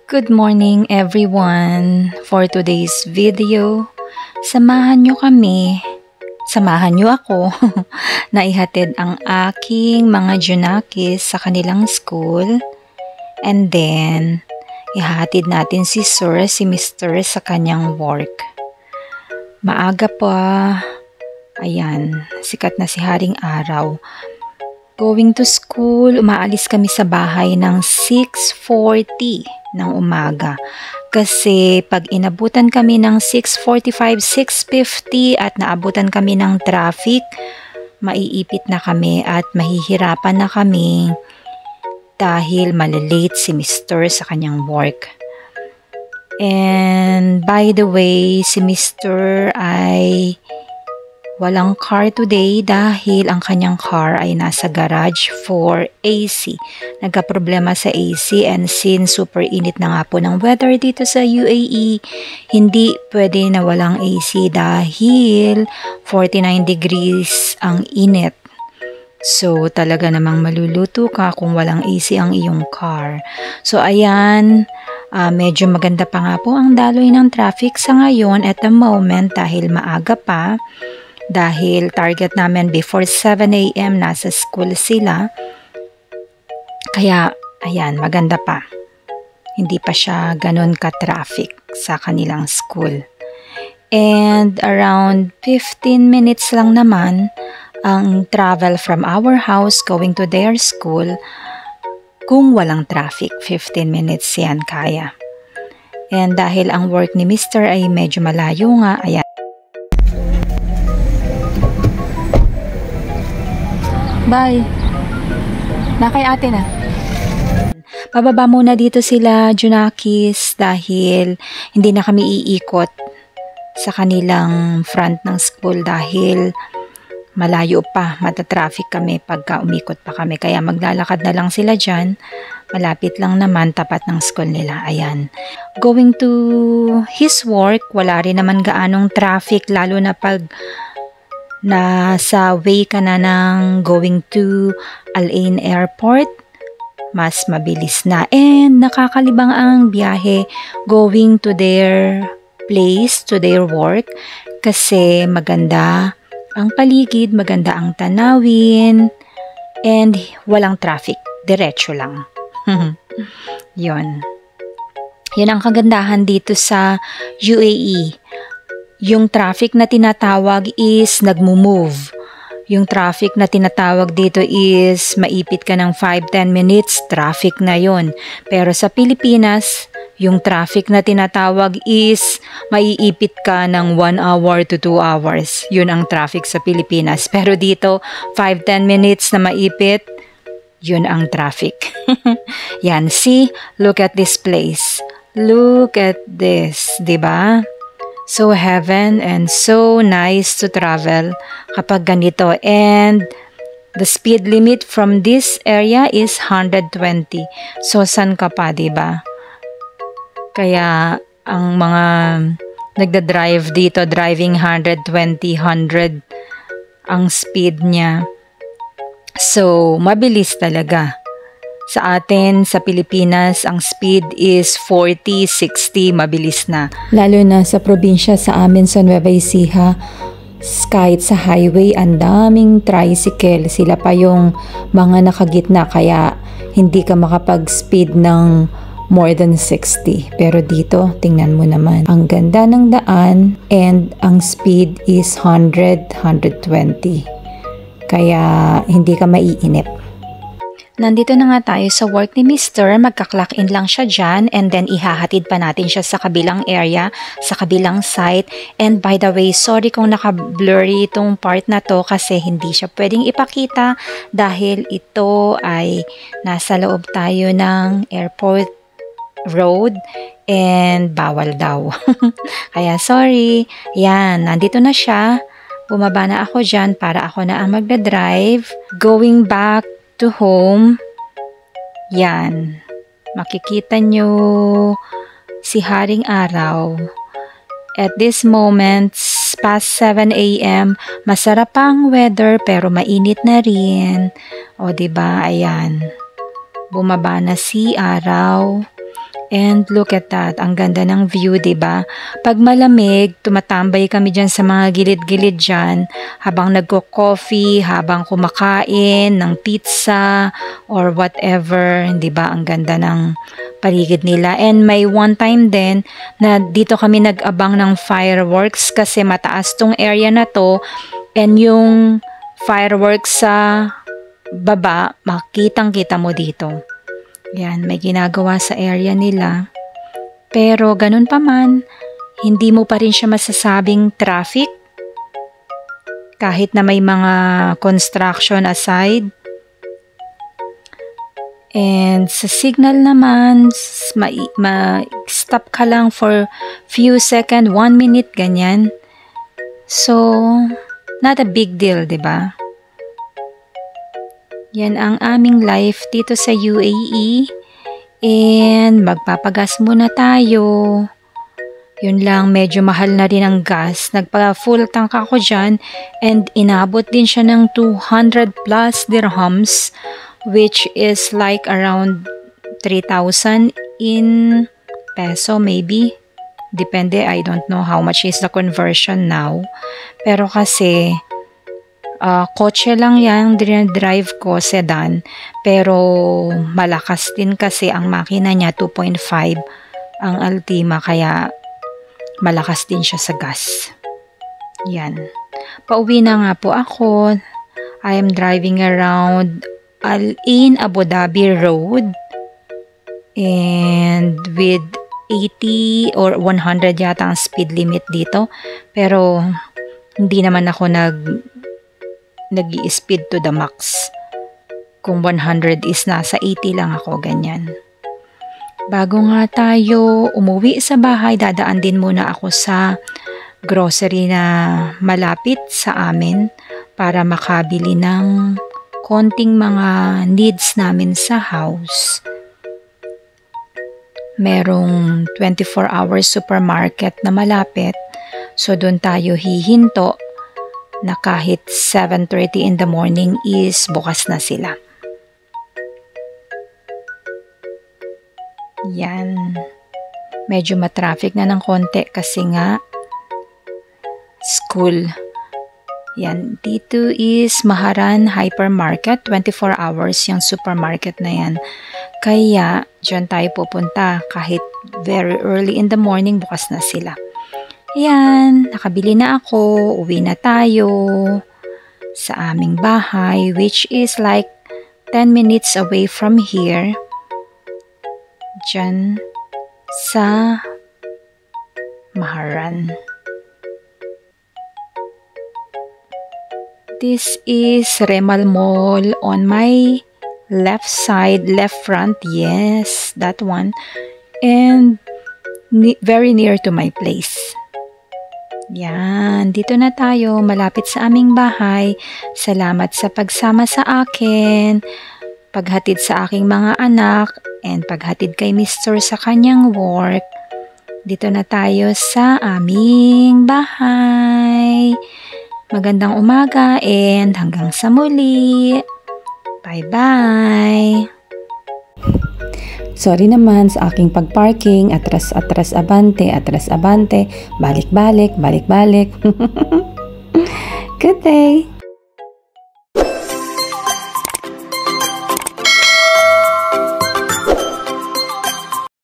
Good morning everyone! For today's video, samahan nyo kami, samahan nyo ako na ihatid ang aking mga Junakis sa kanilang school, and then ihatid natin si Mr. sa kanyang work. Maaga pa, ayan, sikat na si Haring Araw. Going to school, umaalis kami sa bahay ng 6:40 ng umaga. Kasi pag inabutan kami ng 6:45, 6:50 at naabutan kami ng traffic, maiipit na kami at mahihirapan na kami dahil malilate si Mr. sa kanyang work. And by the way, si Mr. ay walang car today dahil ang kanyang car ay nasa garage for AC. Nagka-problema sa AC, and since super init na nga po ng weather dito sa UAE, hindi pwede na walang AC dahil 49 degrees ang init. So talaga namang maluluto ka kung walang AC ang iyong car. So ayan, medyo maganda pa nga po ang daloy ng traffic sa ngayon at the moment dahil maaga pa. Dahil target namin before 7 AM nasa school sila. Kaya, ayan, maganda pa. Hindi pa siya ganun ka-traffic sa kanilang school. And around 15 minutes lang naman ang travel from our house going to their school. Kung walang traffic, 15 minutes yan kaya. And dahil ang work ni Mr. ay medyo malayo nga, ayan. Bye. Na kay ate na. Pababa muna dito sila Junakis dahil hindi na kami iikot sa kanilang front ng school dahil malayo pa, matatraffic kami pagka umikot pa kami. Kaya maglalakad na lang sila dyan. Malapit lang naman, tapat ng school nila. Ayan. Going to his work, wala rin naman gaanong traffic lalo na pag nasa way ka na ng going to Al Ain Airport, mas mabilis na. And nakakalibang ang biyahe going to their place, to their work, kasi maganda ang paligid, maganda ang tanawin, and walang traffic. Diretso lang. Yun. Yun ang kagandahan dito sa UAE. Yung traffic na tinatawag is nagmo-move. Yung traffic na tinatawag dito is maipit ka ng 5-10 minutes, traffic na yon. Pero sa Pilipinas, yung traffic na tinatawag is maiipit ka ng 1 hour to 2 hours. Yun ang traffic sa Pilipinas. Pero dito, 5-10 minutes na maipit, yun ang traffic. Yan, see? Look at this place. Look at this, diba? So heaven and so nice to travel kapag ganito. And the speed limit from this area is 120. So san ka pa, diba? Kaya ang mga nagda-drive dito, driving 120, 100 ang speed niya. So mabilis talaga. Sa atin, sa Pilipinas, ang speed is 40, 60, mabilis na. Lalo na sa probinsya sa amin sa Nueva Ecija, kahit sa highway, ang daming tricycle. Sila pa yung mga nakagitna, kaya hindi ka makapag-speed ng more than 60. Pero dito, tingnan mo naman. Ang ganda ng daan and ang speed is 100, 120. Kaya hindi ka maiinip. Nandito na nga tayo sa work ni Mr. Magka-clock in lang siya dyan and then ihahatid pa natin siya sa kabilang area, sa kabilang site. And by the way, sorry kung naka-blurry itong part na to kasi hindi siya pwedeng ipakita dahil ito ay nasa loob tayo ng airport road and bawal daw. Kaya sorry. Yan, nandito na siya. Bumaba na ako dyan para ako na ang magdadrive. Going back to home. Yan. Makikita nyo si Haring Araw. At this moment, past 7 AM, masarap ang weather pero mainit na rin. O diba, ayan. Bumaba na si Araw. And look at that, ang ganda ng view, 'di ba? Pag malamig, tumatambay kami diyan sa mga gilid-gilid diyan habang nagko-coffee, habang kumakain ng pizza or whatever, 'di ba? Ang ganda ng paligid nila. And may one time din na dito kami nag-abang ng fireworks kasi mataas tong area na to, and yung fireworks sa baba, makitang-kita mo dito. Yan, may ginagawa sa area nila. Pero ganun pa man, hindi mo pa rin siya masasabing traffic. Kahit na may mga construction aside. And sa signal naman, ma-stop ka lang for few seconds, 1 minute, ganyan. So, not a big deal, 'di ba? Yan ang aming life dito sa UAE. And magpapagas muna tayo. Yun lang, medyo mahal na rin ang gas. Nagpa-full tank ako dyan. And inabot din siya ng 200 plus dirhams, which is like around 3,000 in peso maybe. Depende, I don't know how much is the conversion now. Pero kasi kotse lang yan, drive ko, sedan. Pero malakas din kasi ang makina niya, 2.5 ang Altima, kaya malakas din siya sa gas. Yan. Pauwi na nga po ako. I am driving around Al Ain Abu Dhabi Road. And with 80 or 100 yata ang speed limit dito. Pero hindi naman ako nag-i-speed to the max. Kung 100 is nasa 80 lang ako, ganyan. Bago nga tayo umuwi sa bahay, dadaan din muna ako sa grocery na malapit sa amin para makabili ng konting mga needs namin sa house. Merong 24 hours supermarket na malapit, so doon tayo hihinto na kahit 7:30 in the morning is bukas na sila. Yan. Medyo matraffic na ng konti kasi nga school. Yan. Dito is Maharan Hypermarket. 24 hours yung supermarket na yan. Kaya dyan tayo pupunta kahit very early in the morning, bukas na sila. Ayan, nakabili na ako, uwi na tayo sa aming bahay, which is like 10 minutes away from here. Diyan sa Maharan. This is Remal Mall on my left side, left front, yes, that one. And very near to my place. Yan, dito na tayo, malapit sa aming bahay. Salamat sa pagsama sa akin, paghatid sa aking mga anak, and paghatid kay Mr. sa kanyang work. Dito na tayo sa aming bahay. Magandang umaga and hanggang sa muli. Bye-bye! Sorry naman sa aking pagparking, atras-atras abante, balik-balik, balik-balik. Good day!